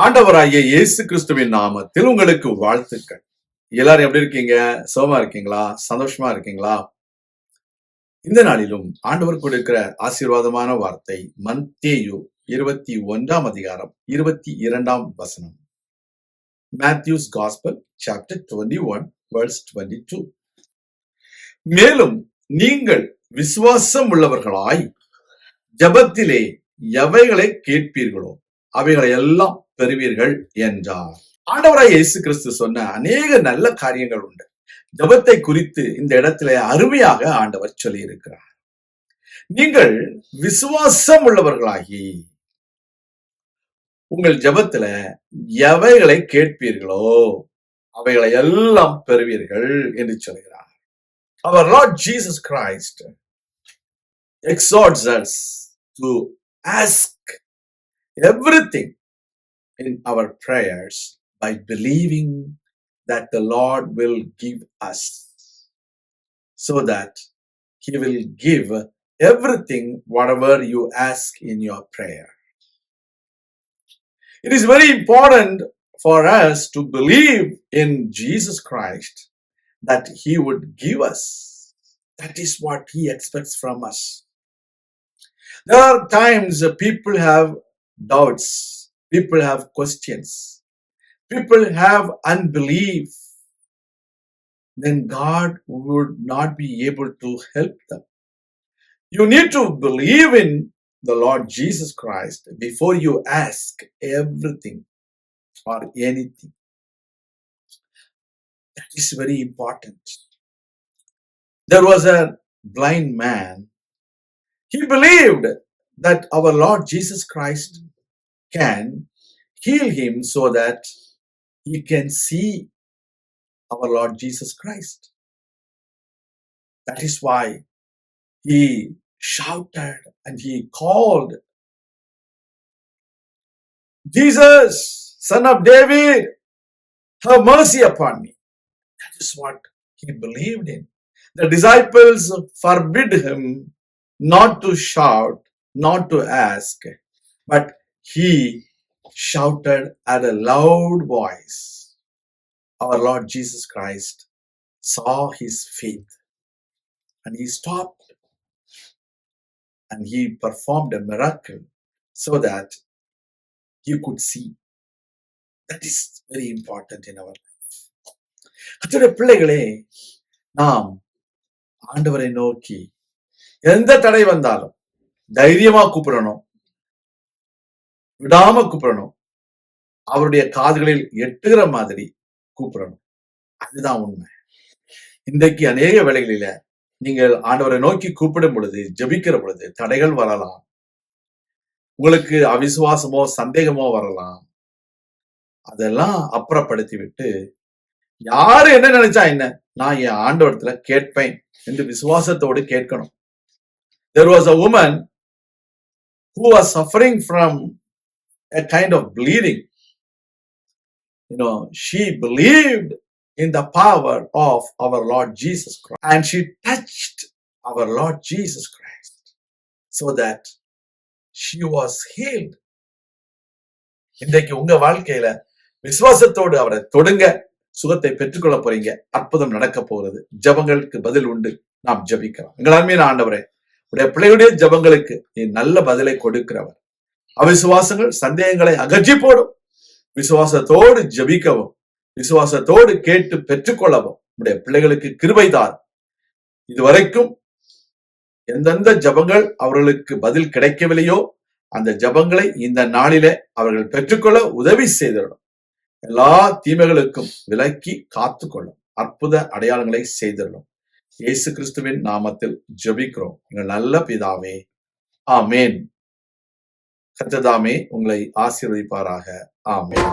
ஆண்டவராகிய இயேசு கிறிஸ்துவின் நாமத்தில் உங்களுக்கு வாழ்த்துக்கள். எல்லாரும் எப்படி இருக்கீங்க? சுகமா இருக்கீங்களா? சந்தோஷமா இருக்கீங்களா? இந்த நாளிலும் ஆண்டவர் கொடுக்கிற ஆசீர்வாதமான வார்த்தை மத்தேயு 21 அதிகாரம் 22 வசனம். Matthew's gospel chapter 21 verse 22. மேலும் நீங்கள் விசுவாசம் உள்ளவர்களாய் ஜெபத்திலே எவைகளை கேட்பீர்களோ அவைகளை எல்லாம் பெறுவீர்கள் என்றார். ஆண்டவராய் இயேசு கிறிஸ்து சொன்ன அநேக நல்ல காரியங்கள் உண்டு. ஜெபத்தை குறித்து இந்த இடத்திலே அருமையாக ஆண்டவர் சொல்லி இருக்கிறார். நீங்கள் விசுவாசம் உள்ளவர்களாகி உங்கள் ஜெபத்துல எவைகளை கேட்பீர்களோ அவைகளை எல்லாம் பெறுவீர்கள் என்று சொல்கிறார். Our Lord Jesus Christ exhorts us to ask everything in our prayers by believing that the Lord will give us, so that He will give everything whatever you ask in your prayer. It is very important for us to believe in Jesus Christ that He would give us. That is what He expects from us. There are times people have doubts, people have questions, people have unbelief. Then God would not be able to help them. You need to believe in the Lord Jesus Christ before you ask everything or anything. That is very important. There was a blind man. He believed that our Lord Jesus Christ can heal him so that he can see our Lord Jesus Christ. That is why he shouted and he called, Jesus, Son of David, have mercy upon me. That is what he believed in. The disciples forbid him not to shout, not to ask, but he shouted at a loud voice. Our Lord Jesus Christ saw his faith and he stopped and he performed a miracle so that he could see. That is very important in our life. கர்த்தருடைய பிள்ளைகளே, நாம் ஆண்டவரை நோக்கி எந்த தடை வந்தாலும் தைரியமா கூப்பிடணும், விடாம கூப்பிடணும், அவருடைய காதுகளில் எட்டுகிற மாதிரி கூப்பிடணும். அதுதான் உண்மை. இன்றைக்கு அநேக வேளைகளில நீங்கள் ஆண்டவரை நோக்கி கூப்பிடும் பொழுது, ஜெபிக்கிற பொழுது தடைகள் வரலாம். உங்களுக்கு அவிசுவாசமோ சந்தேகமோ வரலாம். அதெல்லாம் அப்புறப்படுத்தி விட்டு யாரு என்ன நினைச்சா என்ன, நான் என் ஆண்டவரத்துல கேட்பேன் என்று விசுவாசத்தோடு கேட்கணும். There was a woman who was suffering from a kind of bleeding. She believed in the power of our Lord Jesus Christ and she touched our Lord Jesus Christ so that she was healed. இன்றைக்கு உங்க வாழ்க்கையில விசுவாசத்தோடு அவரை தொடுங்க, சுகத்தை பெற்றுக்கொள்ள போறீங்க. அற்புதம் நடக்க போகிறது. ஜெபங்களுக்கு பதில் உண்டு. நாம் ஜெபிக்கலாம். எங்கள் அருமையான ஆண்டவரே, உடைய பிள்ளையுடைய ஜெபங்களுக்கு நீ நல்ல பதிலை கொடுக்கிறவர். அவிசுவாசங்கள் சந்தேகங்களை அகற்றி போடும். விசுவாசத்தோடு ஜெபிக்கவும், விசுவாசத்தோடு கேட்டு பெற்றுக்கொள்ளவும் உடைய பிள்ளைகளுக்கு கிருபை தார். இதுவரைக்கும் எந்தெந்த ஜெபங்கள் அவர்களுக்கு பதில் கிடைக்கவில்லையோ அந்த ஜெபங்களை இந்த நாளிலே அவர்கள் பெற்றுக்கொள்ள உதவி செய்திடணும். எல்லா தீமைகளுக்கும் விலக்கி காத்துக்கொள்ளும். அற்புத அடையாளங்களை செய்திடணும். இயேசு கிறிஸ்துவின் நாமத்தில் ஜெபிக்கிறோம் எங்கள் நல்ல பிதாவே, ஆமேன். கர்த்தர் தாமே உங்களை ஆசீர்வதிப்பாராக. ஆமேன்.